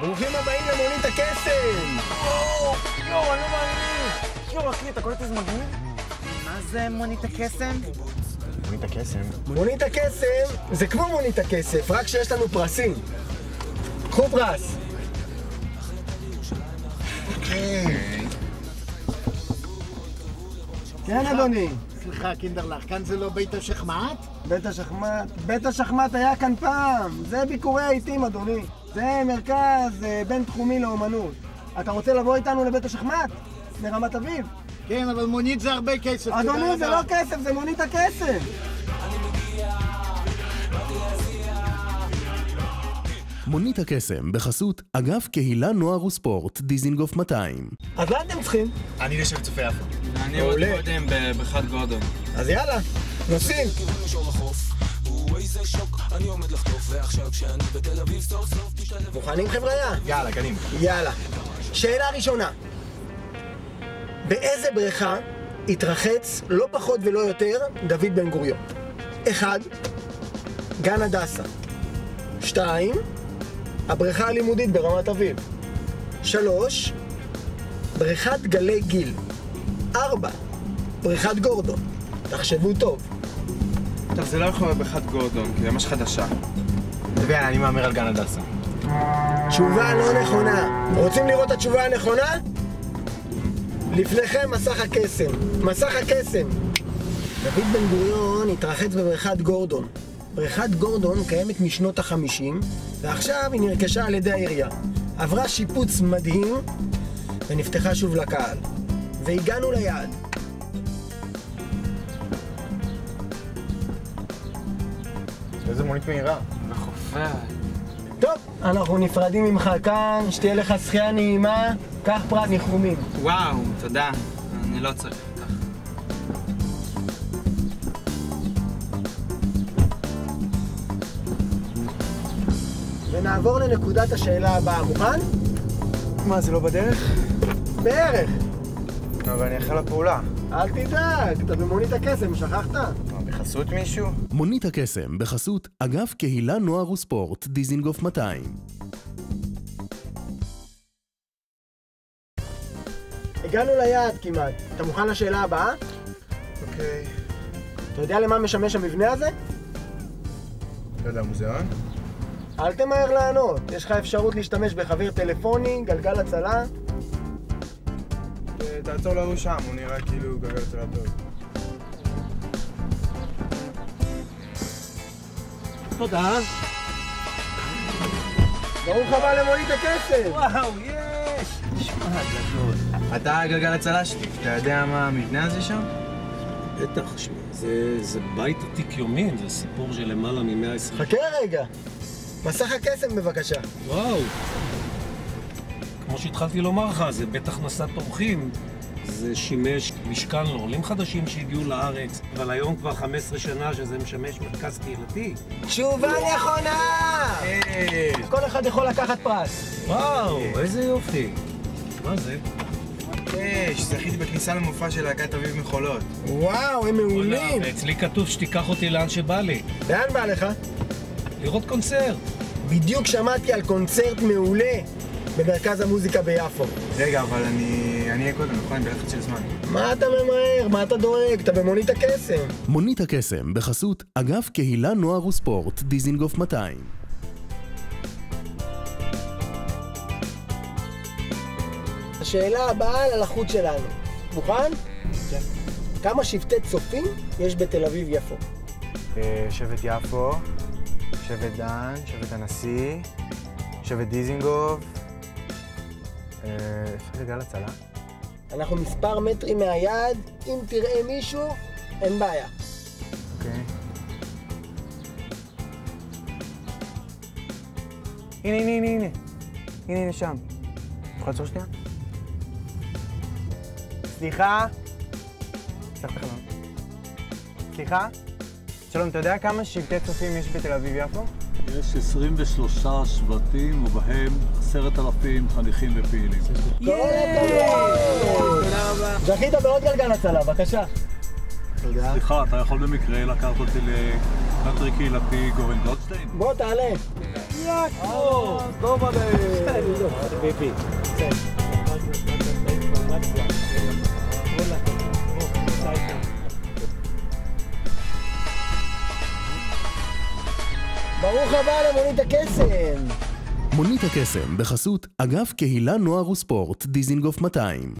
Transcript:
ברוכים הבאים למונית הקסם! יואו, אני לא מאמין! יואו, אחי, אתה קולט איזה מגניב? מה זה מונית הקסם? מונית הקסם? מונית הקסם זה כמו מונית הכסף, רק שיש לנו פרסים. קחו פרס. כן, אדוני. סליחה, קינדרלך, כאן זה לא בית השחמט? בית השחמט. בית השחמט היה כאן פעם. זה ביקורי העיתים, אדוני. זה מרכז בינתחומי לאומנות. אתה רוצה לבוא איתנו לבית השחמט? מרמת אביב? כן, אבל מונית זה הרבה כסף. אדוני, זה לא כסף, זה מונית הכסף. מונית הקסם בחסות אגף קהילה נוער וספורט דיזינגוף 200. אז לאן אתם צריכים? אני לשבת צופה יפו. אני עוד קודם בחד גורדון. אז יאללה, נוסעים. מוכנים חבר'יה? יאללה, קדימה. יאללה. שאלה ראשונה. באיזה בריכה התרחץ לא פחות ולא יותר דוד בן גוריון? 1. גן הדסה. 2. הבריכה הלימודית ברמת אביב. 3. בריכת גלי גיל. 4. בריכת גורדון. תחשבו טוב. טוב, זה לא יכול להיות בחד גורדון, כי זה ממש חדשה. ויאללה, אני מאמר על גן הדסה. תשובה לא נכונה. רוצים לראות את התשובה הנכונה? לפניכם מסך הקסם. מסך הקסם. דוד בן גוריון התרחץ בבריכת גורדון. בריכת גורדון קיימת משנות ה-50, ועכשיו היא נרכשה על ידי העירייה. עברה שיפוץ מדהים, ונפתחה שוב לקהל. והגענו ליעד. איזה מונית מהירה. וחופר. טוב, אנחנו נפרדים ממך כאן, שתהיה לך שחייה נעימה, קח פרט ניחומים. וואו, תודה. אני לא צריך אותך. ונעבור לנקודת השאלה הבאה. מוכן? מה, זה לא בדרך? בערך. אבל אני אחל לפעולה. אל תדאג, אתה במונית הקסם, שכחת? מה, בחסות מישהו? מונית הקסם בחסות אגף קהילה נוער וספורט דיזינגוף 200. הגענו ליעד כמעט. אתה מוכן לשאלה הבאה? אוקיי. אתה יודע למה משמש המבנה הזה? לא יודע, מוזיאון? אל תמהר לענות. יש לך אפשרות להשתמש בחבר טלפוני, גלגל הצלה. תעצור לנו שם, הוא נראה כאילו גלגל הצלה טוב. תודה. ברוך הבא למונית הקסם. וואו, יש! נשמע גדול. אתה גלגל הצלה שלי, אתה יודע מה המבנה הזה שם? בטח, שמע, זה בית עתיק יומין, זה סיפור של למעלה מ-120. חכה רגע. מסך הקסם בבקשה. וואו. כמו שהתחלתי לומר לך, זה בית הכנסת אורחים. זה שימש משכן לעולים חדשים שהגיעו לארץ, אבל היום כבר 15 שנה שזה משמש מרכז קהילתי. תשובה נכונה! כל אחד יכול לקחת פרס. וואו, איזה יופי. מה זה? זכיתי בכניסה למופע של להקת אביב מחולות. וואו, הם מעולים. אצלי כתוב שתיקח אותי לאן שבא לי. לאן בא לך? לראות קונצרט. בדיוק שמעתי על קונצרט מעולה במרכז המוזיקה ביפו. רגע, אבל אני אהיה קודם, נכון? אני בלחץ של זמן. מה אתה ממהר? מה אתה דואג? אתה במונית הקסם. מונית הקסם בחסות אגף קהילה נוער וספורט דיזינגוף 200. השאלה הבאה על הלחות שלנו. מוכן? כן. כמה שבטי צופים יש בתל אביב יפו? שבט יפו, שבט דן, שבט הנשיא, שבט דיזינגוף. איפה זה גל הצלה? אנחנו מספר מטרים מהיעד, אם תראה מישהו, אין בעיה. אוקיי. הנה. הנה שם. יכול לעצור שנייה? סליחה? פתח את החלון. סליחה? שלום, אתה יודע כמה שבטי צופים יש בתל אביב יפו? יש 23 שבטים ובהם 10,000 חניכים ופעילים. כל הכבוד! תודה רבה. זכית בעוד גלגל הצלה, בבקשה. תודה. סליחה, אתה יכול במקרה לקחת אותי לקאנטרי קהילתי גורן גולדשטיין? בוא, תעלה. יעקב! טוב עליהם. חביבי. ברוך הבא למונית הקסם! מונית הקסם בחסות אגף קהילה נוער וספורט דיזינגוף 200.